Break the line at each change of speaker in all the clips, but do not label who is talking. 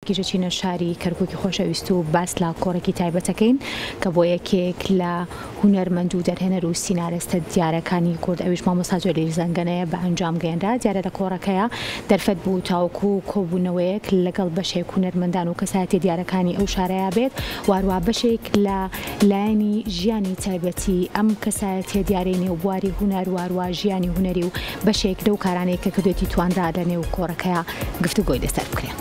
کیژە چینە شاری کەرکووکی خۆشەویست و باس لە کۆڕێکی تایبەتەکەین کە بۆ یەکێک لە هونەرمەند و دەرهێنەر و سینارستە دیارەکانی کورد ئەویش مامۆستا جەلیل زەنگەنەیە بە ئەنجام گەیەنرا. دیارە لە کۆڕەکەیە دەرفەت بوو تاوەکو کۆبوونەوەیەک لەگەڵ بەشێک هونەرمەندان و کەسایەتی دیارەکانی ئەو شارەیە بێت، وارووا بەشێک لە لایەنی ژیانی تایبەتی ئەم کەسایەتیە دیارەی نێوبواری هونەر وارووا ژیانی هونەری و بەشێک لەو کارانەیە کە کردوێتی توانرا لە نێو کۆڕەکەیە گفتوگۆی لەسەر بکرێن.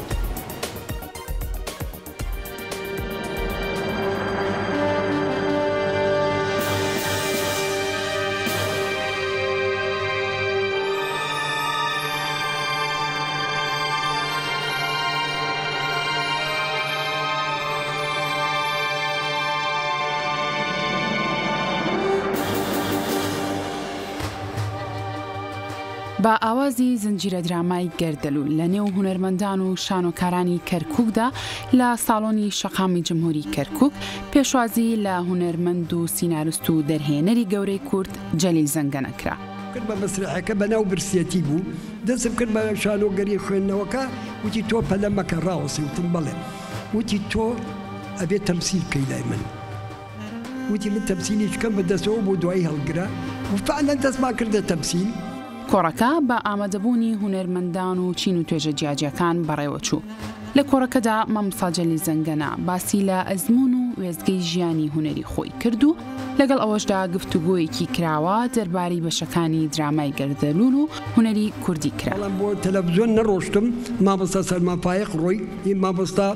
با ئاوازی زنجیرە درامای گەردەلوول لە نێو هونەرمەندان و شانۆکارانی کەرکووکدا لە ساڵۆنی شەقامی جمهوری کەرکووک پێشوازی لە هونەرمەند و سینارست و دەرهێنەری گەورەی کورد جەلیل زەنگەنە کرا.
کرد بە مەسرحەکە بەناو برسێتی بوو، دەستم کرد بە شانۆگەری خوێندنەوەکە، وتی تۆ پەلەمەکە ڕاوەسی، وتم بەڵێ، وتی تۆ ئەبێت تەمسیل بکەی لای من، وتی من تەمسیلی بکەم بەدەستەوە بۆ دوای هەڵگرە و فعلەن دەستمان کردە تەمسیل.
کۆڕەکە بە ئامادەبوونی هونەرمەندان و چین و توێژە جیاجیەکان بەڕێوە چوو. لە کۆڕەکەدا مامۆستا جەلیل زەنگەنە باسی لە ئەزموون و وێستگەی ژیانی هونەری خۆی کرد و لەگەڵ ئەوەشدا گفتوگۆیەکی کراوە دەربارەی بەشەکانی درامای گەردەلوول و هونەری کوردی کرا.
بۆ تەلەڤیزۆن نەڕۆشتم، مامۆستا سەلمان فایق ڕۆی، مامۆستا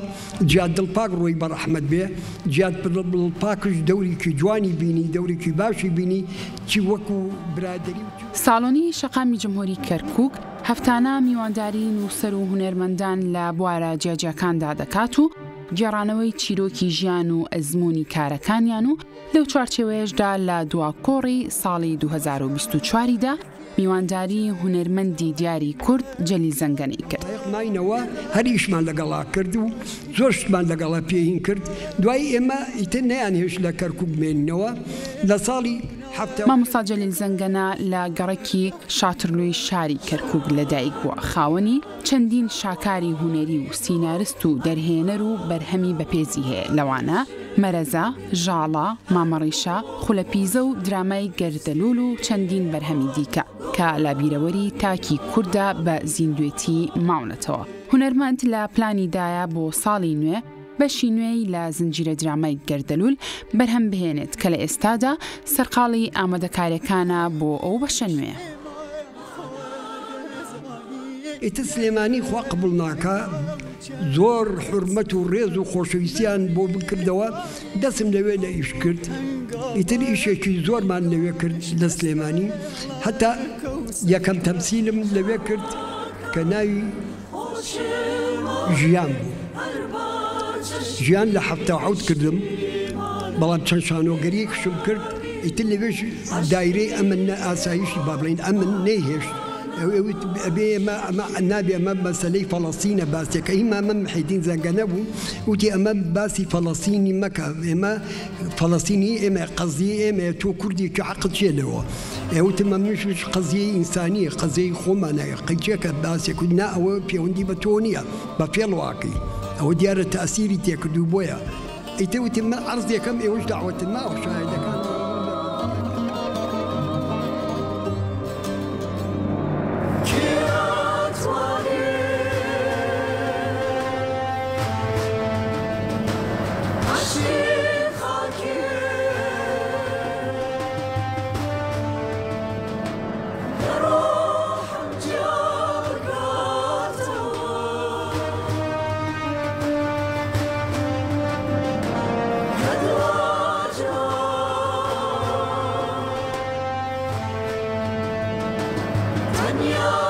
جیاد دڵپاک ڕۆی بەڕەحمەت بێ، جیاد دڵپاکش دەورێکی جوانی بینی، دەورێکی باشی بینی، چی وەکو برادەری.
ساڵۆنی شەقامی جمهوری کەرکووک هەفتانە میوانداری نووسەر و هونەرمەندان لە بوارە جیاجیەکاندا دەکات و گێڕانەوەی چیرۆکی ژیان و ئەزموونی کارەکانیان و لەو چوارچێوەیەشدا لە دواکۆڕی ساڵی 2024دا میوانداری هونەرمەندی دیاری کورد جەلیل زەنگەنەی کرد.
ماینەوە هەریشمان لەگەڵا کرد و زۆرشمان لەگەڵا پێهین کرد. دوای ئێمە ئیتر نەیانهێش لە کەرکووک بمێنینەوە. لە ساڵی
مامۆستا جەلیل زەنگەنە لە گەڕێکی شاترلووی شاری کەرکووک لەدایک بووە، خاوەنی چەندین شاکاری هونەری و سینارست و دەرهێنەر و بەرهەمی بەپێزی هەیە، لەوانە مەرەزە، ژاڵە، مامەڕیشە، خولەپیزە و درامای گەردەلوول و چەندین بەرهەمی دیکە کە لە بیرەوەری تاکی کووردا بە زیندوێتی ماونەتەوە. هونەرمەند لە پلانیدایە بۆ ساڵی نوێ بەشی نوێی لە زنجیرە درامای گەردەلوول بەرهەم بهێنێت کە لە ئێستادا سەرقاڵی ئامادەکاریەکانە بۆ ئەو بەشە نوێ.
ئیتر سلێمانی خوا قبوڵ ناکە، زۆر حورمەت و ڕێز و خۆشەویستیان بۆ بکردەوە، دەستم لەوێ لە ئیش کرد. ئیتر ئیشێکی زۆرمان لەوێ کرد لە سلێمانی، هەتا یەکەم تەمسیلم لەوێ کرد کە ناوی ژیان بوو. ژیان لە 77 کردم، بەڵام چەند شانۆگەریەکشم کرد. ئیتر لەوێش دایرەی ئەمن ئاسایشی با بڵێن ئەمن نەیهێشت. ئەبێ ئێمە نابێ ئەمە مەسەلەی فەڵەستینە باسێکە. ئیمامە محیدین زەنگەنە بوو، وتی ئەمە باسی فەڵەستینی مەکە، ئێمە فەڵەستینی ئێمە قەزیە ئێمە، تۆ کوردێکی عەقڵ چێنەوە. ئێوتمە منش قەزیەی ئینسانیە، قەزیەی خۆمانایە، قەیچێکە باسێک نا ئەوە پەیوەندی بە تۆ نییە، بە فێڵ واقعی ئەوە دیارە تەئسیری تێکردو بۆیە. ئیتر وتی من عەرز دەکەم، ئێوەش داوەتن ماوە شاهێدەکان.
Yeah.